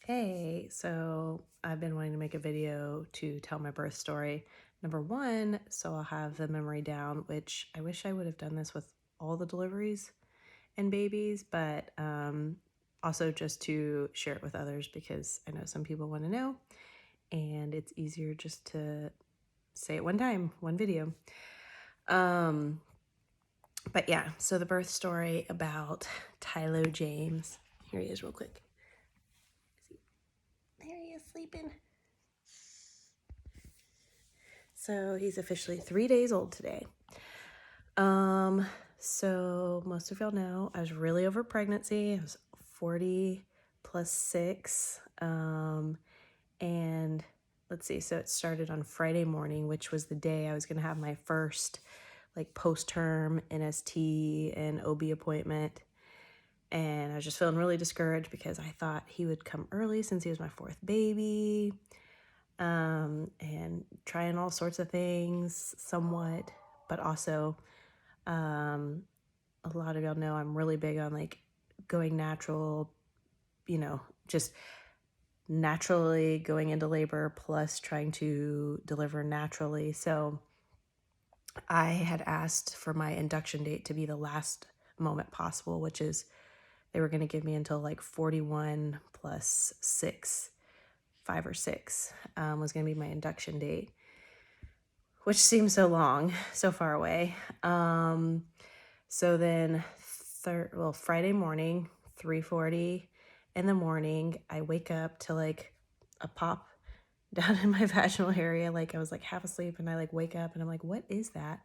Hey, so I've been wanting to make a video to tell my birth story. Number one, so I'll have the memory down, which I wish I would have done this with all the deliveries and babies, but also just to share it with others because I know some people want to know, and it's easier just to say it one time, one video. But yeah, so the birth story about Tylo James. Here he is real quick. There he is sleeping. So he's officially 3 days old today. So most of y'all know I was really over pregnancy. I was 40 plus 6. And let's see, so it started on Friday morning, which was the day I was gonna have my first like post-term NST and OB appointment. And I was just feeling really discouraged because I thought he would come early since he was my fourth baby. And trying all sorts of things somewhat, but also a lot of y'all know I'm really big on like going natural, just naturally going into labor plus trying to deliver naturally. So I had asked for my induction date to be the last moment possible, which is they were going to give me until like 41 plus 6, 5 or 6 was going to be my induction date, which seems so long, so far away. So then Friday morning, 3:40 in the morning, I wake up to like a pop down in my vaginal area. Like I was like half asleep and I like wake up and I'm like, what is that?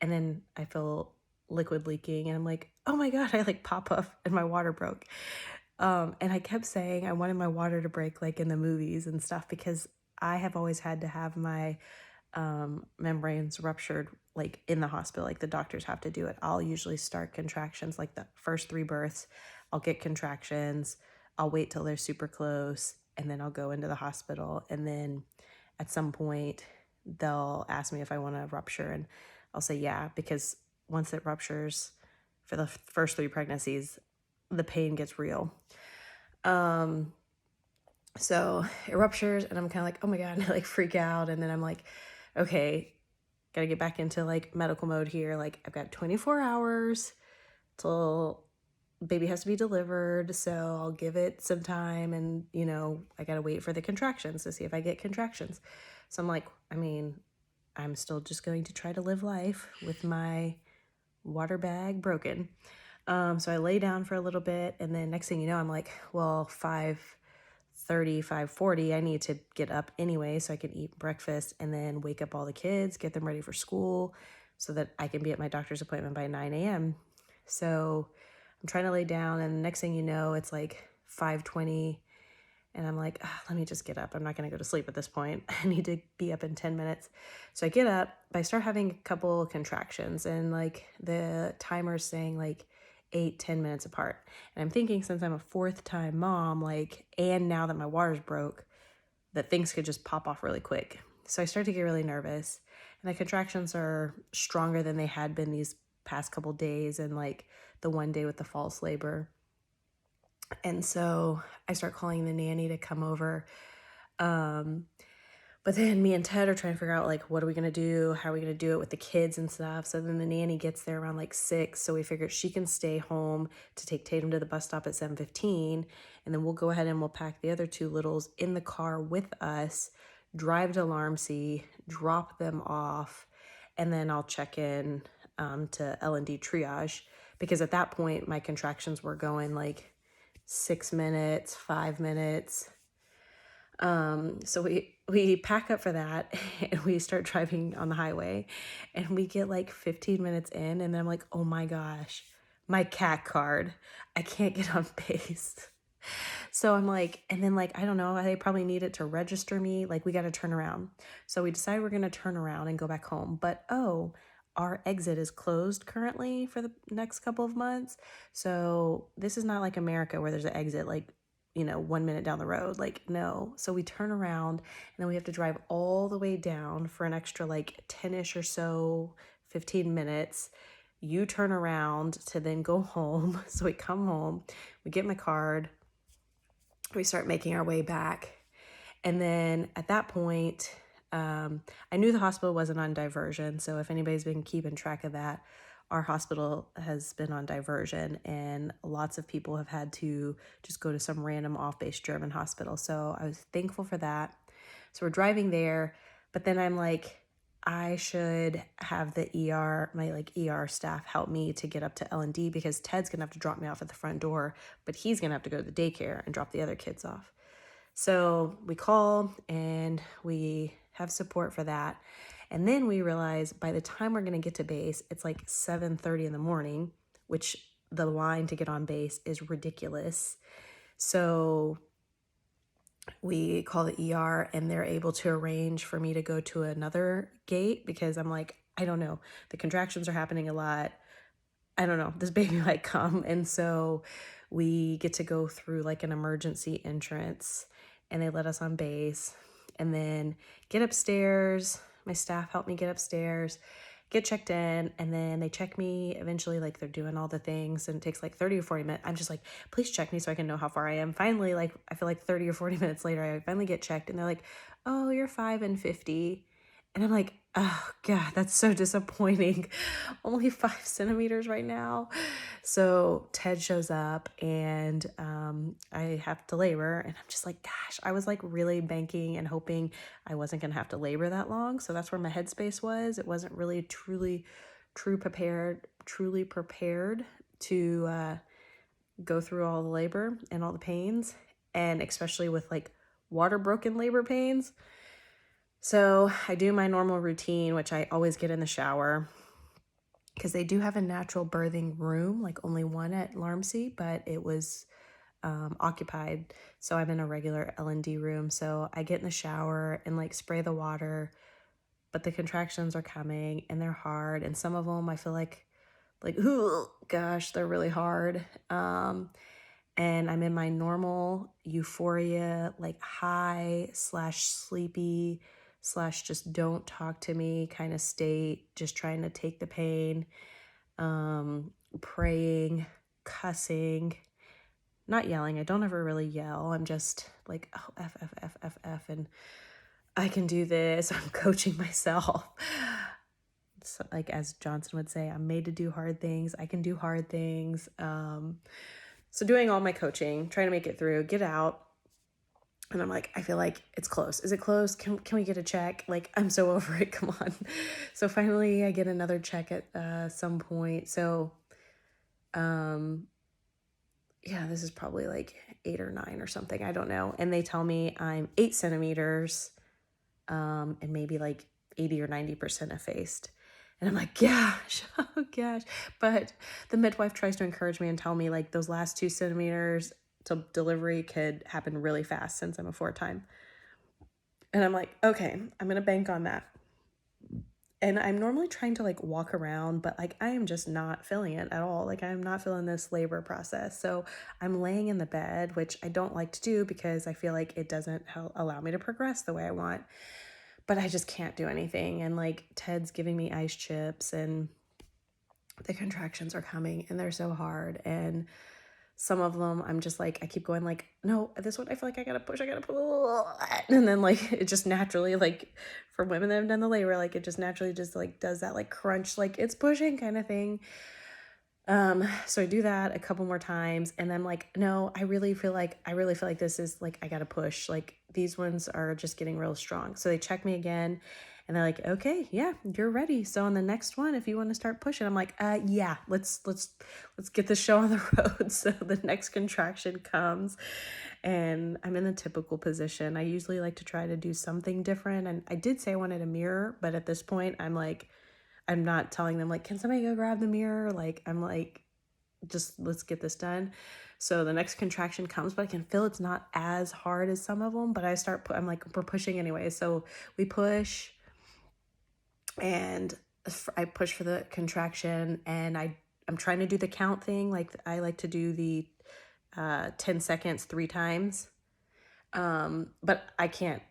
And then I feel liquid leaking and I'm like, oh my God, I like pop up and my water broke. And I kept saying I wanted my water to break like in the movies and stuff because I have always had to have my membranes ruptured like in the hospital. Like the doctors have to do it. I'll usually start contractions like the first 3 births. I'll get contractions. I'll wait till they're super close and then I'll go into the hospital. And then at some point they'll ask me if I want to rupture and I'll say yeah, because once it ruptures for the first 3 pregnancies, the pain gets real. So it ruptures and I'm kind of like, oh my God, and I like freak out. And then I'm like, okay, gotta get back into like medical mode here. Like I've got 24 hours till baby has to be delivered. So I'll give it some time and, I gotta wait for the contractions to see if I get contractions. So I'm like, I'm still just going to try to live life with my water bag broken. So I lay down for a little bit and then next thing you know, I'm like, well, 5:30, 5:40, I need to get up anyway so I can eat breakfast and then wake up all the kids, get them ready for school so that I can be at my doctor's appointment by 9 a.m. So I'm trying to lay down and the next thing you know, it's like 5:20 and I'm like, let me just get up. I'm not going to go to sleep at this point. I need to be up in 10 minutes. So I get up, but I start having a couple contractions and like the timer's saying like 8-10 minutes apart. And I'm thinking since I'm a 4th time mom, like, and now that my water's broke, that things could just pop off really quick. So I start to get really nervous and the contractions are stronger than they had been these past couple days and like the one day with the false labor. And so I start calling the nanny to come over. But then me and Ted are trying to figure out like, what are we going to do? How are we going to do it with the kids and stuff? So then the nanny gets there around like 6. So we figure she can stay home to take Tatum to the bus stop at 7:15. And then we'll go ahead and we'll pack the other 2 littles in the car with us, drive to Larmsey, drop them off. And then I'll check in to L&D triage because at that point my contractions were going like 6 minutes, 5 minutes. So we pack up for that and we start driving on the highway and we get like 15 minutes in and then I'm like, oh my gosh, my CAC card, I can't get on base. So I'm like, and then like, I don't know, they probably need it to register me. Like we got to turn around. So we decided we're going to turn around and go back home. But our exit is closed currently for the next couple of months. So this is not like America where there's an exit like 1 minute down the road. Like, no. So we turn around and then we have to drive all the way down for an extra like 10-ish or so, 15 minutes. You turn around to then go home. So we come home, we get my card, we start making our way back. And then at that point, I knew the hospital wasn't on diversion. So if anybody's been keeping track of that, our hospital has been on diversion, and lots of people have had to just go to some random off-base German hospital. So I was thankful for that. So we're driving there, but then I'm like, I should have the my ER staff help me to get up to L&D, because Ted's gonna have to drop me off at the front door, but he's gonna have to go to the daycare and drop the other kids off. So we call and we have support for that. And then we realize by the time we're going to get to base, it's like 7:30 in the morning, which the line to get on base is ridiculous. So we call the ER and they're able to arrange for me to go to another gate, because I'm like, I don't know, the contractions are happening a lot. I don't know, this baby might come. And so we get to go through like an emergency entrance, and they let us on base and then get upstairs. My staff helped me get upstairs, get checked in, and then they check me eventually. Like, they're doing all the things, and it takes like 30 or 40 minutes. I'm just like, please check me so I can know how far I am. Finally, like, I feel like 30 or 40 minutes later, I finally get checked, and they're like, oh, you're 5 and 50. And I'm like, oh God, that's so disappointing. Only 5 centimeters right now. So Ted shows up, and I have to labor, and I'm just like, gosh, I was like really banking and hoping I wasn't gonna have to labor that long. So that's where my headspace was. It wasn't really truly prepared to go through all the labor and all the pains, and especially with like water broken labor pains. So I do my normal routine, which I always get in the shower, because they do have a natural birthing room, like only one at Larmsey, but it was occupied. So I'm in a regular L&D room. So I get in the shower and like spray the water, but the contractions are coming and they're hard. And some of them I feel like, oh gosh, they're really hard. And I'm in my normal euphoria, like high / sleepy / just don't talk to me kind of state, just trying to take the pain, praying, cussing, not yelling. I don't ever really yell. I'm just like, oh, F, F, F, F, F, and I can do this. I'm coaching myself. So, like, as Johnson would say, I'm made to do hard things. I can do hard things. So doing all my coaching, trying to make it through, get out. And I'm like, I feel like it's close. Is it close? Can we get a check? Like, I'm so over it. Come on. So finally I get another check at some point. So, yeah, this is probably like 8 or 9 or something. I don't know. And they tell me I'm 8 centimeters, and maybe like 80 or 90% effaced. And I'm like, gosh, oh gosh. But the midwife tries to encourage me and tell me like those last 2 centimeters to delivery could happen really fast since I'm a 4-time. And I'm like, okay, I'm going to bank on that. And I'm normally trying to like walk around, but like I am just not feeling it at all. Like I'm not feeling this labor process. So I'm laying in the bed, which I don't like to do because I feel like it doesn't allow me to progress the way I want. But I just can't do anything. And like Ted's giving me ice chips, and the contractions are coming and they're so hard. And some of them I'm just like, I keep going like, no, this one I feel like I gotta push. And then like it just naturally, like for women that have done the labor, like it just naturally just like does that like crunch, like it's pushing kind of thing. So I do that a couple more times, and I'm like, no, I really feel like this is like, I gotta push. Like these ones are just getting real strong. So they check me again, and they're like, okay, yeah, you're ready. So on the next one, if you want to start pushing, I'm like, yeah, let's get the show on the road. So the next contraction comes, and I'm in the typical position. I usually like to try to do something different. And I did say I wanted a mirror, but at this point, I'm like, I'm not telling them like, can somebody go grab the mirror? Like, I'm like, just let's get this done. So the next contraction comes, but I can feel it's not as hard as some of them, but I'm like, we're pushing anyway. So we push, and I push for the contraction, and I'm trying to do the count thing. Like I like to do the 10 seconds 3 times. But I can't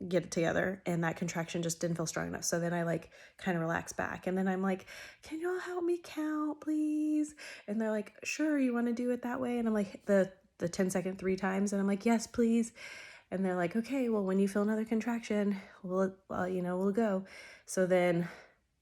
get it together, and that contraction just didn't feel strong enough. So then I like kind of relax back, and then I'm like, can y'all help me count, please? And they're like, sure, you want to do it that way? And I'm like, the the 10-second 3 times. And I'm like, yes, please. And they're like, okay, well, when you feel another contraction, we'll go. So then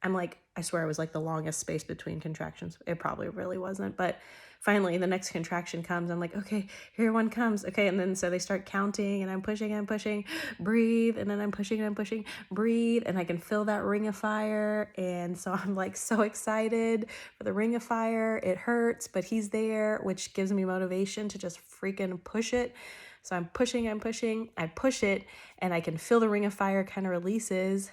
I'm like, I swear it was like the longest space between contractions. It probably really wasn't. But finally, the next contraction comes. I'm like, okay, here one comes. Okay. And then so they start counting and I'm pushing, breathe. And then I'm pushing, breathe. And I can feel that ring of fire. And so I'm like so excited for the ring of fire. It hurts, but he's there, which gives me motivation to just freaking push it. So I'm pushing, I push it, and I can feel the ring of fire kind of releases.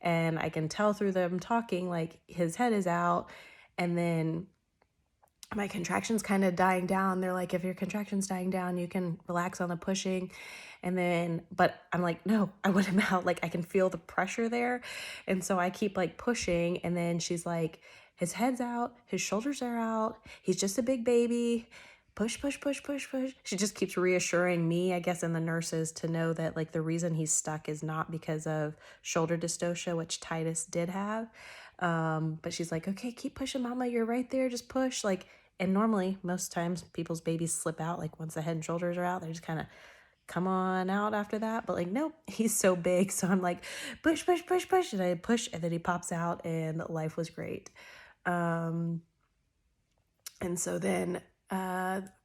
And I can tell through them talking, like his head is out. And then my contractions kind of dying down. They're like, if your contractions dying down, you can relax on the pushing. And then, but I'm like, no, I want him out. Like I can feel the pressure there. And so I keep like pushing. And then she's like, his head's out, his shoulders are out. He's just a big baby. Push. She just keeps reassuring me, I guess, and the nurses to know that like the reason he's stuck is not because of shoulder dystocia, which Titus did have. But she's like, okay, keep pushing, mama. You're right there. Just push. Like, and normally most times people's babies slip out. Like once the head and shoulders are out, they just kind of come on out after that. But like, nope, he's so big. So I'm like, push. And I push and then he pops out and life was great. And so then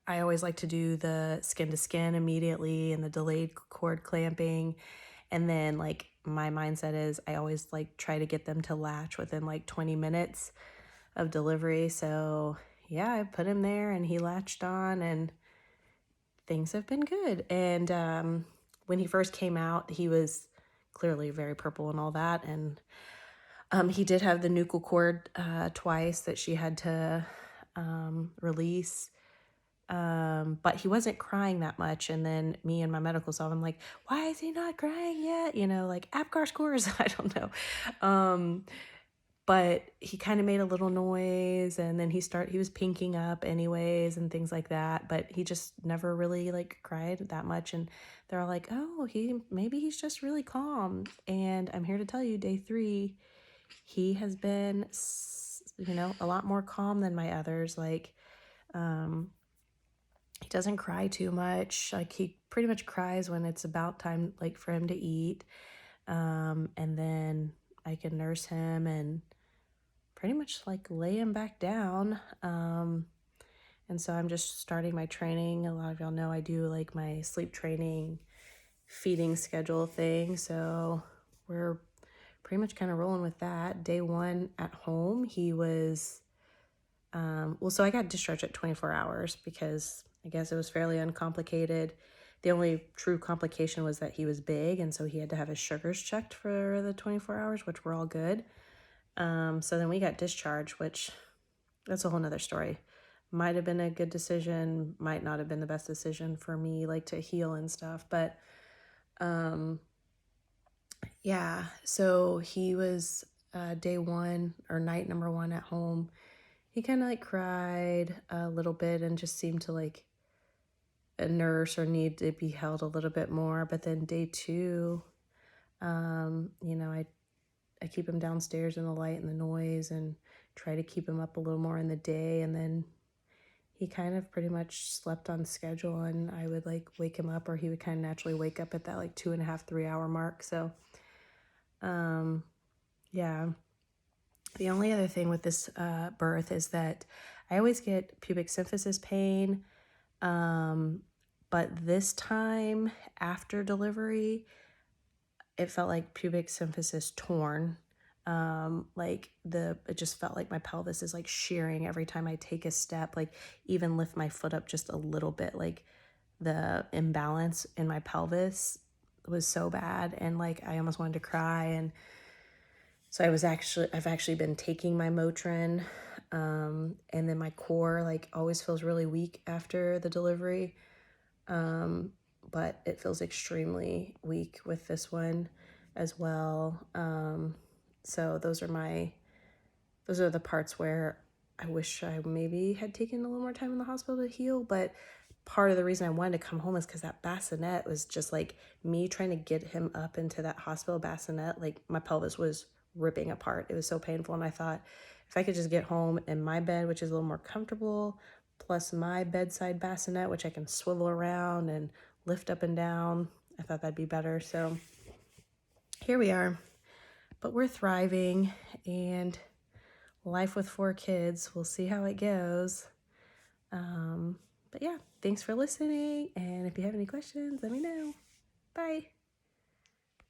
I always like to do the skin to skin immediately and the delayed cord clamping. And then like my mindset is I always like try to get them to latch within like 20 minutes of delivery. So yeah, I put him there and he latched on and things have been good. And when he first came out, he was clearly very purple and all that. And he did have the nuchal cord twice that she had to release. But he wasn't crying that much. And then me and my medical staff, I'm like, why is he not crying yet? You know, like APGAR scores, I don't know. But he kind of made a little noise and then he was pinking up anyways and things like that. But he just never really like cried that much. And they're all like, oh, maybe he's just really calm. And I'm here to tell you, day 3, he has been, a lot more calm than my others. Like, he doesn't cry too much. Like he pretty much cries when it's about time, like for him to eat. And then I can nurse him and pretty much like lay him back down. And so I'm just starting my training. A lot of y'all know I do like my sleep training, feeding schedule thing. So we're pretty much kind of rolling with that. Day 1 at home, he was, so I got discharged at 24 hours because I guess it was fairly uncomplicated. The only true complication was that he was big, and so he had to have his sugars checked for the 24 hours, which were all good. So then we got discharged, which that's a whole nother story. Might have been a good decision, might not have been the best decision for me, like to heal and stuff. But yeah, so he was day 1 or night number 1 at home. He kind of like cried a little bit and just seemed to like a nurse or need to be held a little bit more. But then day 2, I keep him downstairs in the light and the noise and try to keep him up a little more in the day. And then he kind of pretty much slept on schedule and I would like wake him up or he would kind of naturally wake up at that like 2.5, 3 hour mark. So, yeah. The only other thing with this birth is that I always get pubic symphysis pain. But this time after delivery, it felt like pubic symphysis torn. It just felt like my pelvis is like shearing every time I take a step, like even lift my foot up just a little bit, like the imbalance in my pelvis was so bad. And like, I almost wanted to cry. And so I've actually been taking my Motrin. And then my core like always feels really weak after the delivery. But it feels extremely weak with this one as well. So those are the parts where I wish I maybe had taken a little more time in the hospital to heal. But part of the reason I wanted to come home is because that bassinet was just like me trying to get him up into that hospital bassinet. Like my pelvis was ripping apart. It was so painful. And I thought if I could just get home in my bed, which is a little more comfortable, plus my bedside bassinet, which I can swivel around and lift up and down. I thought that'd be better. So here we are, but we're thriving, and life with 4 kids, we'll see how it goes. But yeah, thanks for listening. And if you have any questions, let me know. Bye.